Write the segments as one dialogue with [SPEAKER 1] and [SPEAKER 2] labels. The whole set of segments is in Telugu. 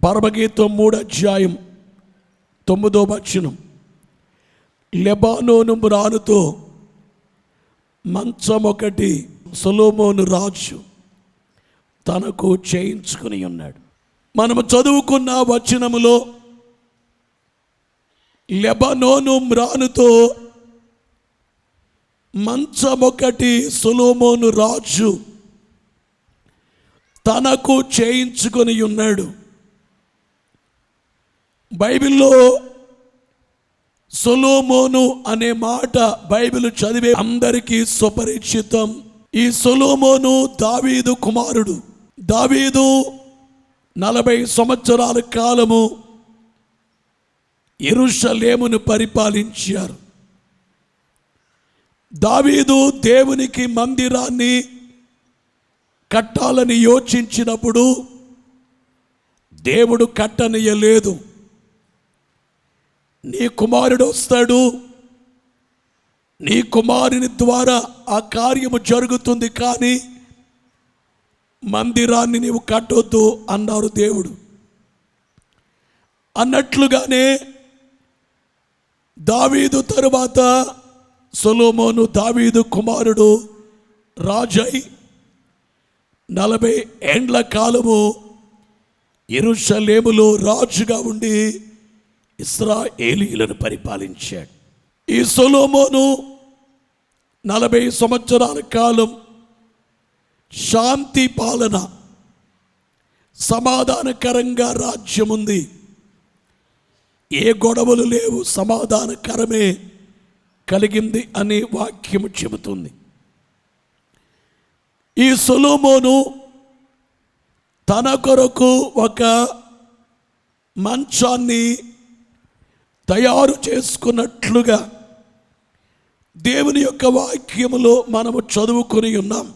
[SPEAKER 1] పరమగీతం 3:9 లెబానోను మ్రానుతో మంచం ఒకటి సొలొమోను రాజు తనకు చేయించుకుని ఉన్నాడు. మనము చదువుకున్న వచనములో లెబానోను మ్రానుతో మంచం ఒకటి సొలొమోను రాజు తనకు చేయించుకొని ఉన్నాడు. బైబిల్లో సొలొమోను అనే మాట బైబిల్ చదివే అందరికీ సుపరిచితం. ఈ సొలొమోను దావీదు కుమారుడు. దావీదు 40 సంవత్సరాల కాలము యెరూషలేమును పరిపాలించారు. దావీదు దేవునికి మందిరాన్ని కట్టాలని యోచించినప్పుడు దేవుడు కట్టనీయలేదు. నీ కుమారుడు వస్తాడు, నీ కుమారుని ద్వారా ఆ కార్యము జరుగుతుంది, కానీ మందిరాన్ని నీవు కట్టొద్దు అన్నారు దేవుడు. అన్నట్లుగానే దావీదు తరువాత సొలొమోను దావీదు కుమారుడు రాజై 40 ఏండ్ల కాలము యెరూషలేములో రాజుగా ఉండి ఇశ్రాయేలీయులను పరిపాలించాడు. ఈ సొలొమోను 40 సంవత్సరాల కాలం శాంతి పాలన, సమాధానకరంగా రాజ్యం ఉంది. ఏ గొడవలు లేవు, సమాధానకరమే కలిగింది అని వాక్యము చెబుతుంది. ఈ సొలొమోను తన కొరకు ఒక మంచాన్ని తయారు చేసుకున్నట్లుగా దేవుని యొక్క వాక్యములో మనము చదువుకొని ఉన్నాం.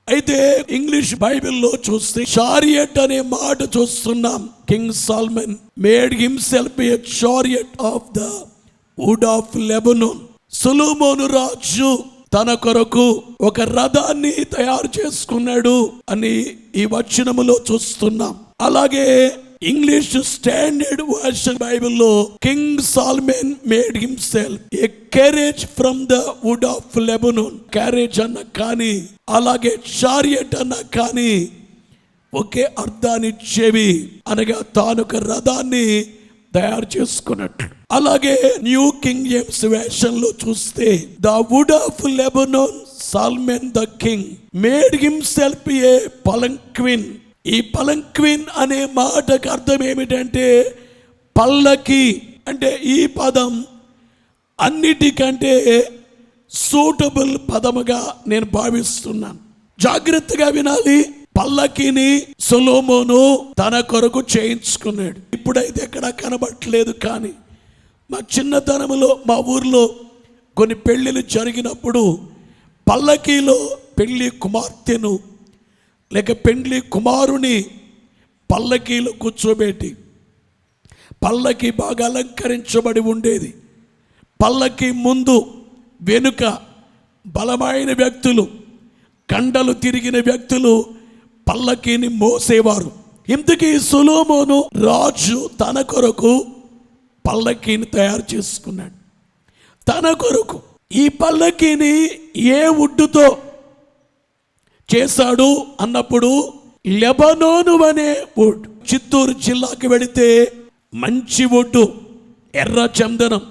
[SPEAKER 1] అయితే ఇంగ్లీష్ బైబిల్లో చూస్తే చారియట్ అనే మాట చూస్తున్నాం. King Solomon made himself a chariot of the wood of Lebanon. సొలొమోను రాజు తన కొరకు ఒక రథాన్ని తయారు చేసుకున్నాడు అని ఈ వచనములో చూస్తున్నాం. అలాగే ఇంగ్లీష్ స్టాండర్డ్ వర్షన్ బైబిల్లో king Solomon made himself a carriage from the wood of Lebanon. Carriage అన్న కానీ అలాగే చారియట్ అన్న కానీ ఒకే అర్థాన్నిచ్చేవి, అనగా తాను ఒక రథాన్ని తయారు చేసుకున్నట్లు. అలాగే న్యూ కింగ్ జేమ్స్ వెర్షన్ లో చూస్తే the wood of Lebanon Solomon the king made himself a palanquin. ఈ పలంక్విన్ అనే మాటకు అర్థం ఏమిటంటే పల్లకి. అంటే ఈ పదం అన్నిటికంటే సూటబుల్ పదముగా నేను భావిస్తున్నాను. జాగ్రత్తగా వినాలి. పల్లకిని సొలొమోను తన కొరకు చేయించుకున్నాడు. ఇప్పుడైతే ఎక్కడ కనబడట్లేదు, కానీ మా చిన్నతనంలో మా ఊర్లో కొన్ని పెళ్ళిళ్ళు జరిగినప్పుడు పల్లకీలో పెళ్లి కుమార్తెను లేక పెండ్లి కుమారుని పల్లకీలో కూర్చోబెట్టి, పల్లకి బాగా అలంకరించబడి ఉండేది. పల్లకి ముందు వెనుక బలమైన వ్యక్తులు, కండలు తిరిగిన వ్యక్తులు పల్లకీని మోసేవారు. ఇంతకీ సొలొమోను రాజు తన కొరకు పల్లకీని తయారు చేసుకున్నాడు. తన కొరకు ఈ పల్లకీని ఏ వుడ్డుతో చేశాడు అన్నప్పుడు లెబనోను అనే వుడ్. చిత్తూరు జిల్లాకి వెళితే మంచి వుడ్డు, ఎర్ర చందనం.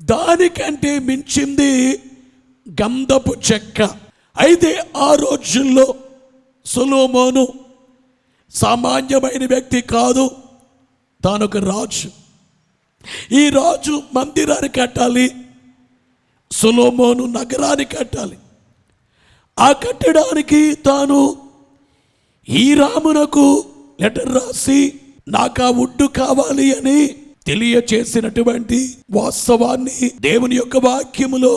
[SPEAKER 1] దానికంటే మించింది గంధపు చెక్క. అయితే ఆ రోజుల్లో సొలొమోను సామాన్యమైన వ్యక్తి కాదు, తానొక రాజు. ఈ రాజు మందిరాన్ని కట్టాలి, సొలొమోను నగరాన్ని కట్టాలి. ఆ కట్టడానికి తాను హీరామునకు లెటర్ రాసి నాకు ఆ వుడ్డు కావాలి అని తెలియచేసినటువంటి వాస్తవాన్ని దేవుని యొక్క వాక్యములో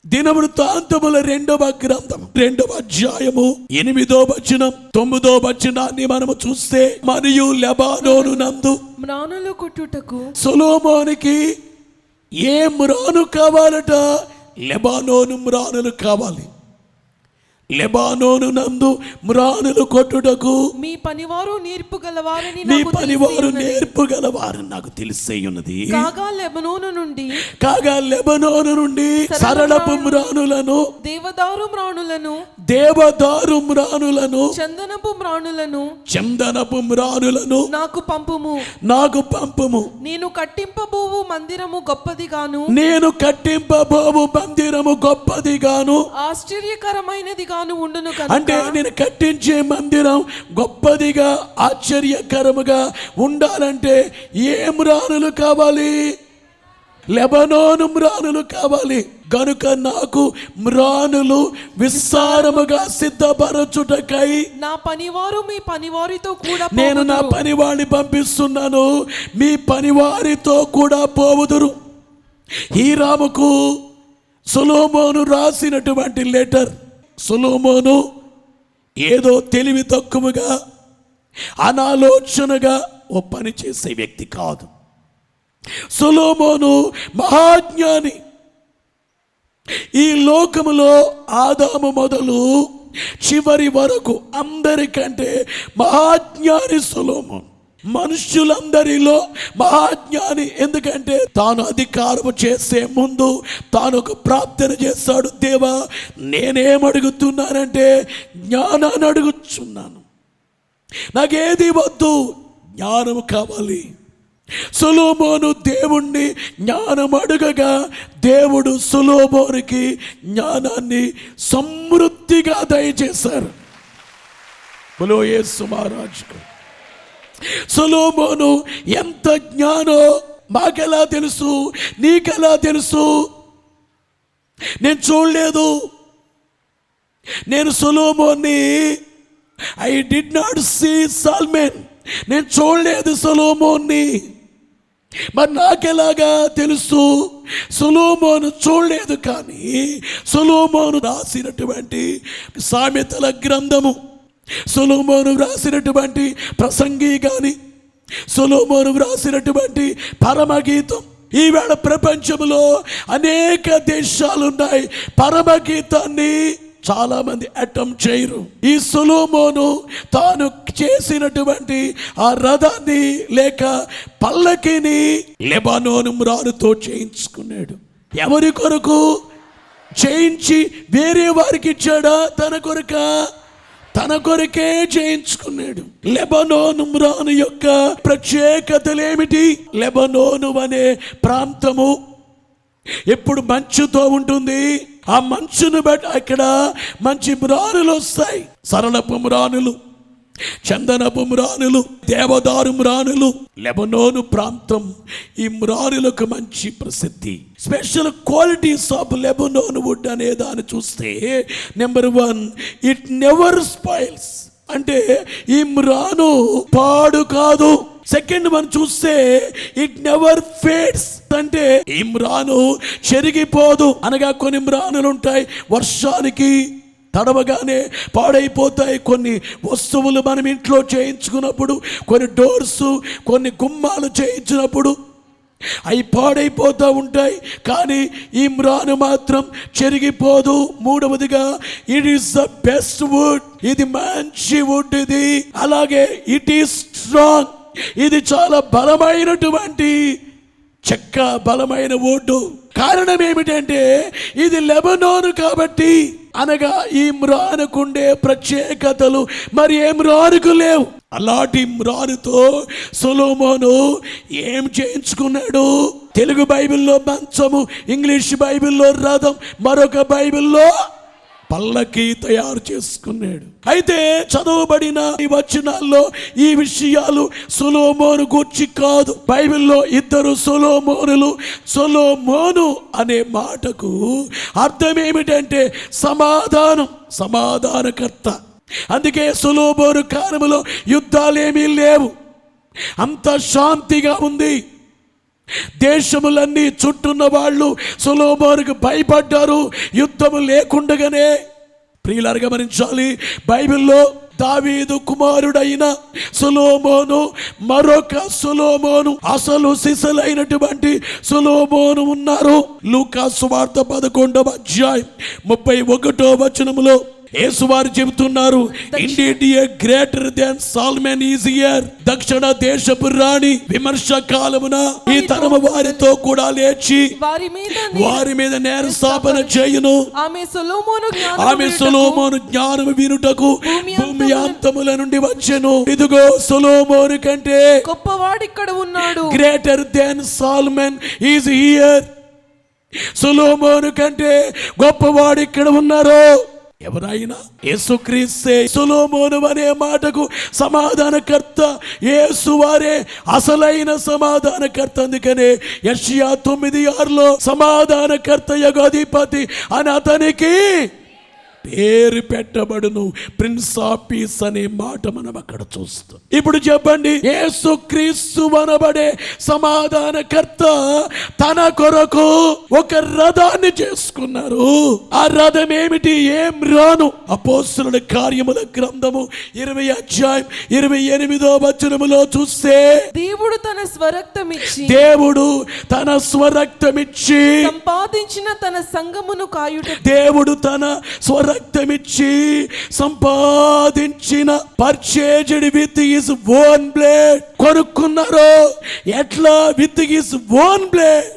[SPEAKER 1] దినవృత్తాంతముల 2వ గ్రంథం 2వ అధ్యాయము 8వ వచనం 9వ వచనాన్ని మనము చూస్తే, మరియు లెబానోను నందు
[SPEAKER 2] మ్రానులు కొట్టుటకు
[SPEAKER 1] సొలొమోనుకి ఏ మ్రాను కావాలట? లెబానోను మ్రానులు కావాలి. లెబానోను నందు మ్రానులు కొట్టుటకు
[SPEAKER 2] మీ పనివారు నేర్పు గలవారని
[SPEAKER 1] నీ
[SPEAKER 2] నాకు
[SPEAKER 1] పనివారు
[SPEAKER 2] తెలిసి ఉన్నది.
[SPEAKER 1] నేర్పుగలవారు నాకు తెలిసే ఉన్నది.
[SPEAKER 2] కాగా లెబనోను నుండి
[SPEAKER 1] కాగా లెబనోను నుండి సరళపు మ్రానులను
[SPEAKER 2] దేవదారు మ్రాణులను
[SPEAKER 1] దేవదారు మ్రానులను
[SPEAKER 2] చందనపు మ్రాణులను
[SPEAKER 1] చందనపు మ్రానులను
[SPEAKER 2] నాకు పంపుము.
[SPEAKER 1] నాకు పంపుము.
[SPEAKER 2] నేను కట్టింపబోవు మందిరము గొప్పదిగాను
[SPEAKER 1] నేను కట్టింపబోవు మందిరము గొప్పదిగాను.
[SPEAKER 2] ఆశ్చర్యకరమైనదిగాను ఉండును
[SPEAKER 1] అంటే
[SPEAKER 2] కనుక
[SPEAKER 1] నేను కట్టించే మందిరం గొప్పదిగా ఆశ్చర్యకరముగా ఉండాలంటే ఏ మ్రానులు కావాలి? లెబనోను మ్రానులు కావాలి. గనుక నాకు మ్రానులు విస్తారముగా సిద్ధపరచుటకై
[SPEAKER 2] నా పనివారు మీ పనివారితో కూడా
[SPEAKER 1] నేను నా
[SPEAKER 2] పోవుదురు.
[SPEAKER 1] పనివాడిని పంపిస్తున్నాను, మీ పనివారితో కూడా పోవుదురు. హీరాముకు సొలొమోను రాసినటువంటి లెటర్. సొలొమోను ఏదో తెలివి తక్కువగా అనాలోచనగా ఓ పని చేసే వ్యక్తి కాదు. సొలొమోను మహాజ్ఞాని. ఈ లోకములో ఆదాము మొదలు చివరి వరకు అందరికంటే మహాజ్ఞాని సొలొమోను. మనుష్యులందరిలో మహాజ్ఞాని. ఎందుకంటే తాను అధికారము చేసే ముందు తాను ఒక ప్రార్థన చేస్తాడు. దేవా, నేనేమడుగుతున్నానంటే జ్ఞానాన్ని అడుగుచున్నాను, నాకేది వద్దు, జ్ఞానము కావాలి. సొలొమోను దేవుణ్ణి జ్ఞానం అడుగగా దేవుడు సొలొమోనుకి జ్ఞానాన్ని సమృద్ధిగా దయచేశారు. బలో యేసు మహారాజుకు. సొలొమోను ఎంత జ్ఞానో మాకెలా తెలుసు, నీకెలా తెలుసు? నేను చూడలేదు. నేను సొలొమోన్ని ఐ డిడ్ నాట్ సీ సాల్మెన్. నేను చూడలేదు సొలొమోన్ని. మరి నాకెలాగా తెలుసు? సొలొమోను చూడలేదు, కానీ సొలొమోను రాసినటువంటి సామెతల గ్రంథము, సొలొమోను రాసినటువంటి ప్రసంగి కానీ, సొలొమోను రాసినటువంటి పరమగీతం. ఈవేళ ప్రపంచంలో అనేక దేశాలు ఉన్నాయి, పరమగీతాన్ని చాలా మంది అటెంప్ట్ చేయరు. ఈ సొలొమోను తాను చేసినటువంటి ఆ రథాన్ని లేక పల్లకిని లెబానోను మ్రానుతో చేయించుకున్నాడు. ఎవరి కొరకు చేయించి వేరే వారికి ఇచ్చాడా? తన కొరక? తన కొరకే చేయించుకున్నాడు. లెబనోను మ్రాను యొక్క ప్రత్యేకతలు ఏమిటి? లెబనోను అనే ప్రాంతము ఎప్పుడు మంచుతో ఉంటుంది. ఆ మంచును బట్టి అక్కడ మంచి మ్రానులు వస్తాయి. సరళపు మ్రానులు, చందనపు మ్రానులు, దేవదారు మ్రానులు. లెబనోను ప్రాంతం ఈ మ్రానులకు మంచి ప్రసిద్ధి. Special qualities of Lebanon wood అనే దాన్ని చూస్తే, నెంబర్ 1, ఇట్ నెవర్ స్పాయిల్స్. అంటే ఈ మ్రాను పాడు కాదు. సెకండ్ వన్ చూస్తే ఇట్ నెవర్ ఫేడ్స్. అంటే ఈ మ్రాను చెరిగిపోదు. అనగా కొన్ని మ్రానులు ఉంటాయి, వర్షానికి తడవగానే పాడైపోతాయి. కొన్ని వస్తువులు మనం ఇంట్లో చేయించుకున్నప్పుడు, కొన్ని డోర్స్, కొన్ని గుమ్మాలు చేయించినప్పుడు అవి పాడైపోతూ ఉంటాయి, కానీ ఈ మ్రాను మాత్రం చెరిగిపోదు. మూడవదిగా, it is the best wood. ఇది మంచి వుడ్. ఇది అలాగే ఇట్ ఈస్ స్ట్రాంగ్. ఇది చాలా బలమైనటువంటి చెక్క, బలమైన వుడ్. కారణం ఏమిటంటే ఇది లెబనోను కాబట్టి. అనగా ఈ మ్రానుకుండే ప్రత్యేకతలు మరి ఏ మ్రానుకు లేవు. అలాంటి మ్రానుతో సొలొమోను ఏం చేయించుకున్నాడు? తెలుగు బైబిల్లో మంచము, ఇంగ్లీష్ బైబిల్లో రథం, మరొక బైబిల్లో పల్లకి తయారు చేసుకున్నాడు. అయితే చదవబడిన ఈ వచనాల్లో ఈ విషయాలు సొలొమోను గూర్చి కాదు. బైబిల్లో ఇద్దరు సొలొమోనులు. సొలొమోను అనే మాటకు అర్థం ఏమిటంటే సమాధానం, సమాధానకర్త. అందుకే సొలొమోను కాలంలో యుద్ధాలేమీ లేవు, అంత శాంతిగా ఉంది. దేశములన్నీ చుట్టున్న వాళ్ళు సొలొమోనుకు భయపడ్డారు యుద్ధము లేకుండగానే. ప్రియులారా గమనించాలి, బైబిల్లో దావీదు కుమారుడైన సొలొమోను, మరొక సొలొమోను, అసలు సిసలైనటువంటి సొలొమోను ఉన్నారు. లూకా సువార్త 11వ అధ్యాయం 31వ వచనములో యేసువారు చెబుతున్నారు, indeed a greater than Solomon is here. దక్షిణ దేశపు రాణి విమర్శ కాలమున ఈ తరము వారితో కూడా లేచి వారి మీద నేరస్థాపన చేయును.
[SPEAKER 2] ఆమె
[SPEAKER 1] సొలొమోను జ్ఞానము వినుటకు భూమి అంతముల నుండి వచ్చెను. ఇదిగో సొలొమోను కంటే
[SPEAKER 2] గొప్పవాడు ఇక్కడ ఉన్నాడు.
[SPEAKER 1] Greater than Solomon is here. సొలొమోను కంటే గొప్పవాడు ఇక్కడ ఉన్నారు. ఎవరైనా యేసుక్రీస్తే సొలొమోను అనే మాటకు సమాధానకర్త. యేసువారే అసలైన సమాధానకర్త. అందుకనే యెషయా 9:6 సమాధానకర్త యగు అధిపతి అని అతనికి పేరు పెట్టబడును. ప్రిన్స్ ఆఫ్ పీస్ అనే మాట మనం అక్కడ చూస్తాం. ఇప్పుడు చెప్పండి, యేసుక్రీస్తు అనబడే సమాధానకర్త తన కొరకు ఒక రథాన్ని చేసుకున్నారు. ఆ రథం ఏమిటి? ఏం రాను. అపోస్తలుల కార్యముల గ్రంథము 20 అధ్యాయం 28వ వచనములో చూస్తే
[SPEAKER 2] దేవుడు తన స్వరక్తమిచ్చి సంపాదించిన తన సంఘమును కాయుట.
[SPEAKER 1] దేవుడు తన రక్తమిచ్చి సంపాదించిన purchased with his own blood. కొనుక్కున్నారు. ఎట్లా? With his own blood.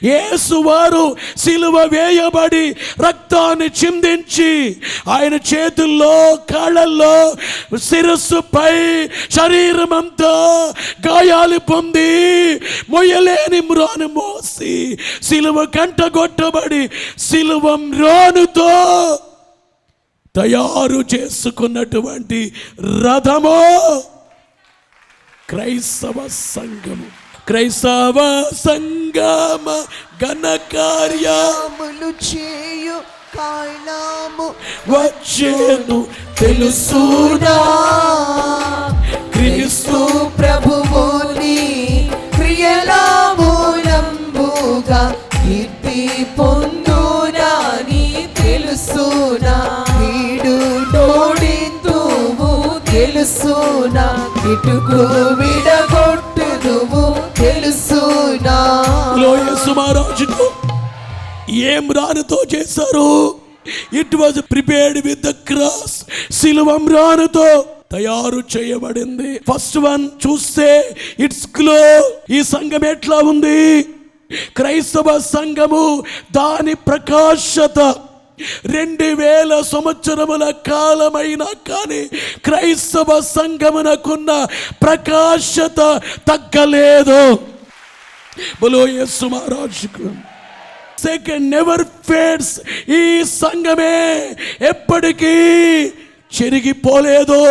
[SPEAKER 1] యేసువారు సిలువ వేయబడి రక్తాన్ని చిందించి ఆయన చేతుల్లో, కాళ్ళల్లో, శిరస్సుపై, శరీరమంతా గాయాలు పొంది మొయ్యలేని మ్రాను మోసి సిలువ కంటగొట్టబడి సిలువ మ్రానుతో తయారు చేసుకున్నటువంటి రథము క్రైస్తవ సంఘము. క్రైస్తవ సంగమ ఘనకార్యములు చేయు కాలము వచ్చెను తెలుసునా. క్రీస్తు ప్రభువుని క్రియల మూలంబుగా కీర్తి పొందునని తెలుసునా. వీడు నోడింతువు తెలుసునా. ఇటుకు విడగొట్టుదువు తెలుసునా. యేసు మహారాజును ఏం రానుతో చేశారు? It was prepared with the cross. సిలువ రానుతో తయారు చేయబడింది. ఫస్ట్ వన్ చూస్తే ఇట్స్ గ్లో. ఈ సంఘం ఎట్లా ఉంది? క్రైస్తవ సంఘము దాని ప్రకాశత 2000 సంవత్సరముల కాలమైనా కానీ క్రైస్తవ సంఘమునకున్న ప్రకాశత తగ్గలేదు. బోలో యేసు మహారాజుకు. Second never fades. ఈ సంఘమే ఎప్పటికీ చెరిగిపోలేదు.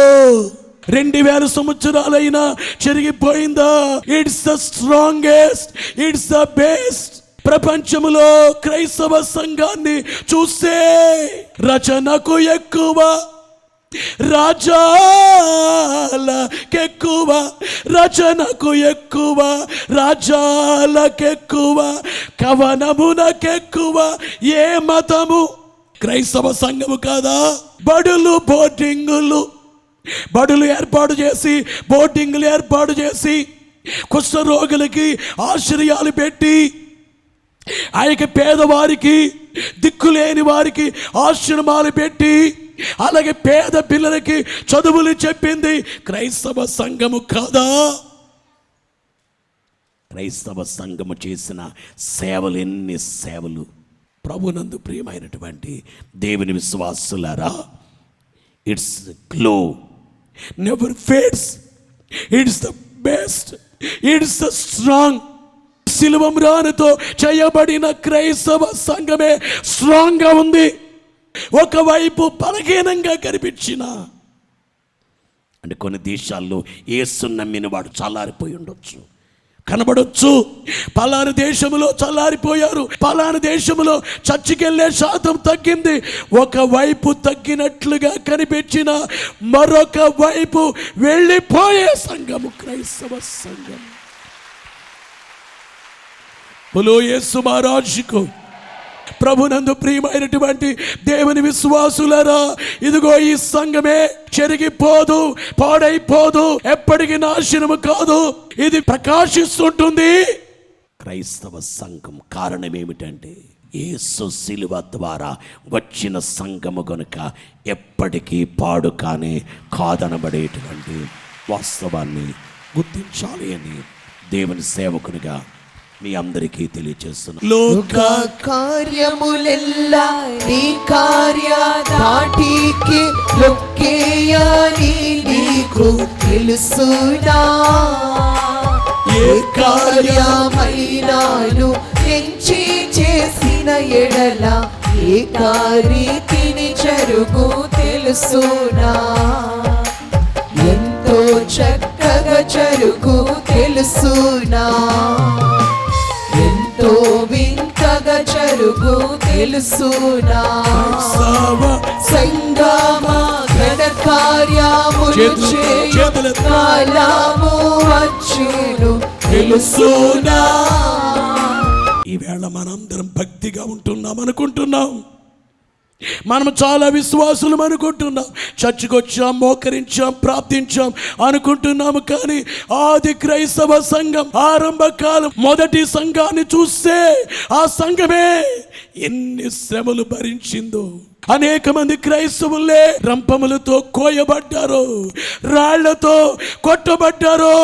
[SPEAKER 1] 2000 సంవత్సరాలైనా చెరిగిపోయిందా? It's the strongest, it's the best. ప్రపంచములో క్రైస్తవ సంఘాన్ని చూస్తే రచనకు ఎక్కువ, రాజాలకెక్కువ, రచనకు ఎక్కువ, రాజాలకెక్కువ, కవనమునకెక్కువ. ఏ మతము? క్రైస్తవ సంఘము కాదా? బడులు ఏర్పాటు చేసి, బోటింగులు ఏర్పాటు చేసి, కుష్ఠరోగులకి ఆశ్రయాలు పెట్టి, ఆ యొక్క పేదవారికి, దిక్కులేని వారికి ఆశ్రమాలు పెట్టి, అలాగే పేద పిల్లలకి చదువులు చెప్పింది క్రైస్తవ సంఘము కాదా? క్రైస్తవ సంఘము చేసిన సేవలు ఎన్ని సేవలు! ప్రభునందు ప్రియమైనటువంటి దేవుని విశ్వాసులారా, it's glow, never fades, it's the best, it's the strong. సిలువ మ్రానుతో చేయబడిన క్రైస్తవ సంఘమే స్ట్రాంగ్ గా ఉంది. ఒకవైపు బలహీనంగా కనిపించిన, అంటే కొన్ని దేశాల్లో యేసును నమ్మిన వాడు చల్లారిపోయి ఉండొచ్చు, కనబడొచ్చు. పలానా దేశంలో చల్లారిపోయారు, పలానా దేశంలో చర్చికెళ్ళే శాతం తగ్గింది. ఒకవైపు తగ్గినట్లుగా కనిపించిన మరొక వైపు వెళ్ళిపోయే సంఘము క్రైస్తవ సంఘం. బోలో యేసు మహారాజుకు. ప్రభునందు ప్రియమైనటువంటి దేవుని విశ్వాసులారా, ఇదిగో ఈ సంఘమే చెరిగిపోదు, పాడైపోదు, ఎప్పటికీ నాశనము కాదు. ఇది ప్రకాశిస్తుంటుంది. క్రైస్తవ సంఘం కారణం ఏమిటంటే యేసు శిలువ ద్వారా వచ్చిన సంఘము గనుక ఎప్పటికీ పాడు కానే కాదనబడేటువంటి వాస్తవాన్ని గుర్తించాలి అని దేవుని సేవకునిగా మీ అందరికీ తెలియజేస్తున్నాను.
[SPEAKER 3] లోక కార్యములెల్లా నీ కార్య దాటికి లొక్కేయని నీకు తెలుసునా? ఏ కార్యమైనాను ఎంచి చేసిన ఎడల ఏ కార్యతిని జరుగు తెలుసునా? ఎంతో చక్కగా జరుగు తెలుసునా? ఎంతో వింతగా జరుగు తెలుసునా? సంగమా ఘన కార్యములు చేయు కాలము వచ్చును తెలుసునా?
[SPEAKER 1] ఈవేళ మనందరం భక్తిగా ఉంటున్నాం అనుకుంటున్నాం. మనం చాలా విశ్వాసులు అనుకుంటున్నాం. చర్చికి వచ్చాం, మోకరించాం, ప్రార్థించాం అనుకుంటున్నాము. కానీ ఆది క్రైస్తవ సంఘం ఆరంభకాలం మొదటి సంఘాన్ని చూస్తే ఆ సంఘమే ఎన్ని శ్రమలు భరించిందో. అనేక మంది క్రైస్తవులే రంపములతో కోయబడ్డారు, రాళ్లతో కొట్టబడ్డారు,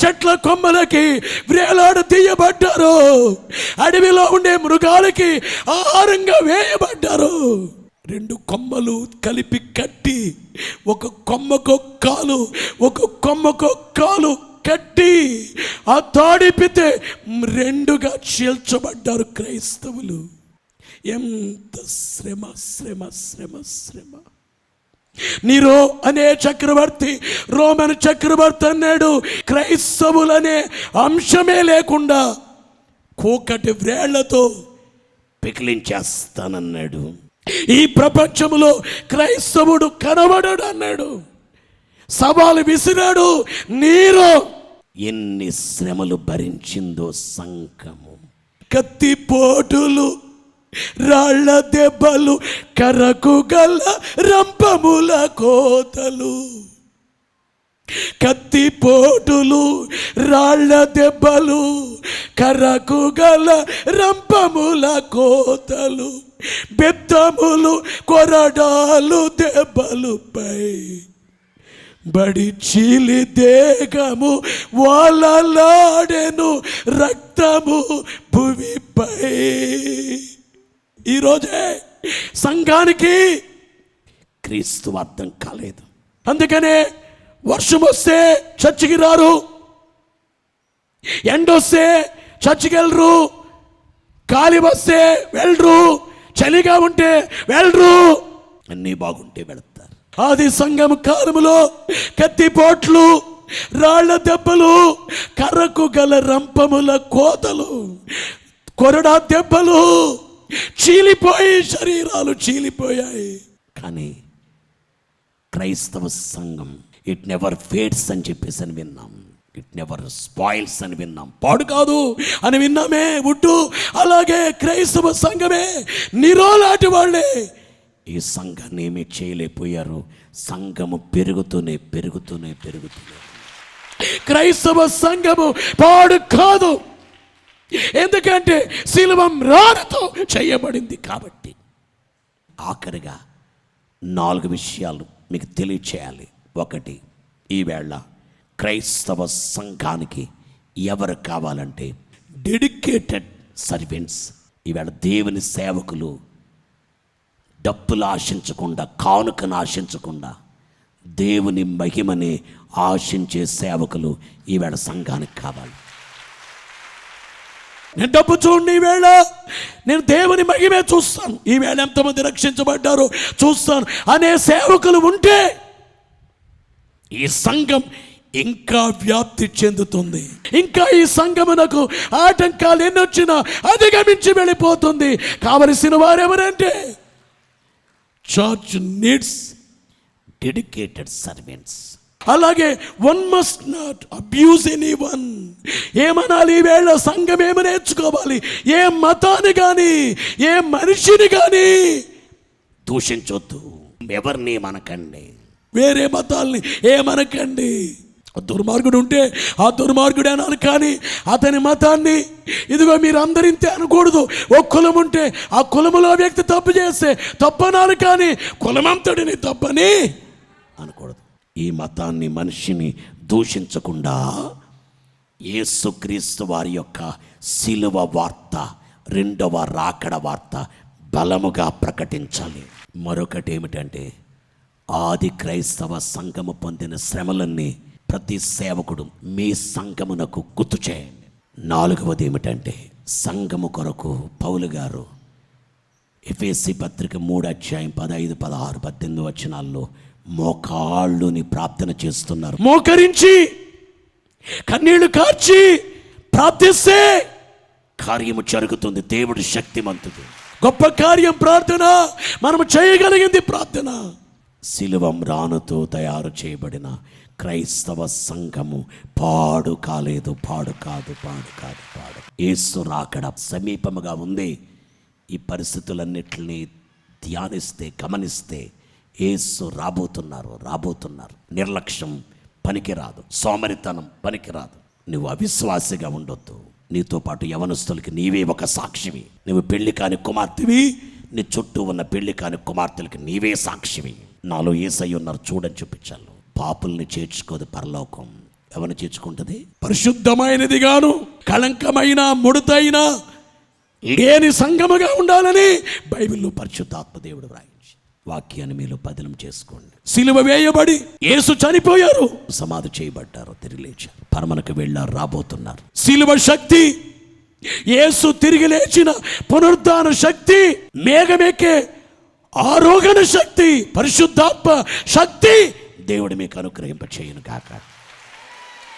[SPEAKER 1] చెట్ల కొమ్మలకి వ్రేలాడు తీయబడ్డారు, అడవిలో ఉండే మృగాలకి ఆహారంగా వేయబడ్డారు. రెండు కొమ్మలు కలిపి కట్టి ఒక కొమ్మకు కాలు ఒక కొమ్మకు కాలు కట్టి ఆ తాడిపితే రెండుగా చీల్చబడ్డారు క్రైస్తవులు. ఎంత శ్రమ శ్రమ శ్రమ శ్రమ. నీరో అనే చక్రవర్తి, రోమన్ చక్రవర్తి అన్నాడు, క్రైస్తవులనే అంశమే లేకుండా కూకటి వ్రేళ్లతో పికిలించేస్తానన్నాడు. ఈ ప్రపంచంలో క్రైస్తవుడు కనబడడు అన్నాడు. సవాలు విసిరాడు నీరో. ఎన్ని శ్రమలు భరించిందో సంఘము. కత్తిపోటులు, రాళ్ల దెబ్బలు, కర్రకు గల రంపముల కోతలు. కత్తిపోటులు, రాళ్ల దెబ్బలు, కర్రకు గల రంపముల కోతలు, బెత్తములు, కొరడాలు దెబ్బలుపై బడి చీలి దేగము వాలలాడెను రక్తము భూమిపై. ఈరోజే సంఘానికి క్రీస్తు అర్థం కాలేదు. అందుకనే వర్షం వస్తే చర్చికి రారు, ఎండొస్తే చర్చికి వెళ్ళరు, గాలి వస్తే వెళ్ళరు, చలిగా ఉంటే వెళ్ళరు, అన్నీ బాగుంటే వెళతారు. ఆది సంఘం కాలములో కత్తిపోట్లు, రాళ్ల దెబ్బలు, కర్రకు గల రంపముల కోతలు, కొరడా దెబ్బలు, చీలిపోయి శరీరాలు చీలిపోయాయి. కానీ క్రైస్తవ సంఘం ఇట్ నెవర్ ఫేడ్స్ అని చెప్పేసి అని విన్నాం. ఇట్ నెవర్ స్పాయిల్స్ అని విన్నాం. పాడు కాదు అని విన్నామే ఉడ్డు. అలాగే క్రైస్తవ సంఘమే నిరోలాంటి వాళ్ళే ఈ సంఘాన్ని ఏమీ చేయలేకపోయారు. సంఘము పెరుగుతూనే పెరుగుతూనే పెరుగుతూనే. క్రైస్తవ సంఘము పాడు కాదు, ఎందుకంటే శిలువం రాళ్లతో చేయబడింది కాబట్టి. ఆఖరిగా 4 విషయాలు మీకు తెలియచేయాలి. 1, ఈవేళ క్రైస్తవ సంఘానికి ఎవరు కావాలంటే డెడికేటెడ్ సర్వెంట్స్. ఈవేళ దేవుని సేవకులు డబ్బులు ఆశించకుండా, కానుకను ఆశించకుండా దేవుని మహిమని ఆశించే సేవకులు ఈవేళ సంఘానికి కావాలి. నేను డబ్బు చూడండి, ఈవేళ నేను దేవుని మహిమే చూస్తాను, ఈవేళ ఎంతమంది రక్షించబడ్డారో చూస్తాను అనే సేవకులు ఉంటే ఈ సంఘం ఇంకా వ్యాప్తి చెందుతుంది. ఇంకా ఈ సంఘమునకు ఆటంకాలు ఎన్నొచ్చినా అధిగమించి వెళ్ళిపోతుంది. కావలసిన వారెవరంటే చర్చ్ నీడ్స్ డెడికేటెడ్ సర్వెంట్స్. అలాగే one must not abuse any one. ఏమనాలి ఈవేళ సంఘం ఏమి నేర్చుకోవాలి? ఏ మతాన్ని కానీ ఏ మనిషిని కానీ దూషించొద్దు. ఎవరిని మనకండి, వేరే మతాల్ని ఏమనకండి. దుర్మార్గుడు ఉంటే ఆ దుర్మార్గుడే అనాలి, కానీ అతని మతాన్ని ఇదిగో మీరు అందరింతే అనకూడదు. ఒక కులం ఉంటే ఆ కులములో వ్యక్తి తప్పు చేస్తే తప్పనాలి, కానీ కులమంతటిని తప్పని అనకూడదు. ఈ మతాన్ని, మనిషిని దూషించకుండా యేసుక్రీస్తు వారి యొక్క శిలువ వార్త, రెండవ రాకడ వార్త బలముగా ప్రకటించాలి. మరొకటి ఏమిటంటే, ఆది క్రైస్తవ సంఘము పొందిన శ్రమలన్నీ ప్రతి సేవకుడు మీ సంఘమునకు గుర్తు చేయండి. నాలుగవది ఏమిటంటే, సంఘము కొరకు పౌలు గారు ఎఫెసీ పత్రిక 3:15, 16, 18 మోకాళ్ళుని ప్రార్థన చేస్తున్నారు. మోకరించి కన్నీళ్లు కార్చి ప్రార్థిస్తే కార్యము జరుగుతుంది. దేవుడు శక్తిమంతుడు. గొప్ప కార్యం ప్రార్థన. మనము చేయగలిగింది ప్రార్థన. శిలువ మ్రానుతో తయారు చేయబడిన క్రైస్తవ సంఘము పాడు కాలేదు, పాడు కాదు. యేసు రాకడ సమీపముగా ఉంది. ఈ పరిస్థితులన్నిటిని ధ్యానిస్తే, గమనిస్తే యేసు రాబోతున్నారు. నిర్లక్ష్యం పనికిరాదు, సోమరితనం పనికిరాదు. నువ్వు అవిశ్వాసిగా ఉండొద్దు. నీతో పాటు యవనస్తులకి నీవే ఒక సాక్షివి. నువ్వు పెళ్లి కాని కుమార్తెవి, నీ చుట్టూ ఉన్న పెళ్లి కాని కుమార్తెలకి నీవే సాక్షివి. నాలో యేసయ్య ఉన్నారు చూడని చూపించాను. పాపుల్ని చేర్చుకోదు పరలోకం. ఎవరిని చేర్చుకుంటుంది? పరిశుద్ధమైనది గాను కళంకమైన ముడతైన లేని సంగముగా ఉండాలని బైబిల్లో పరిశుద్ధాత్మ దేవుడు వ్రాయించి వాక్యాన్ని మీలో పదిలం చేసుకోండి. సిలువ వేయబడి యేసు చనిపోయారు, సమాధి చేయబడ్డారు, తిరిగి లేచారు, పరమనకు వెళ్ళారు, రాబోతున్నారు. సిలువ శక్తి, యేసు తిరిగి లేచిన పునరుద్ధాన శక్తి, మేఘమెక్కే ఆరోహణ శక్తి, పరిశుద్ధాత్మ శక్తి దేవుడు మీకు అనుగ్రహింప చేయను కాక.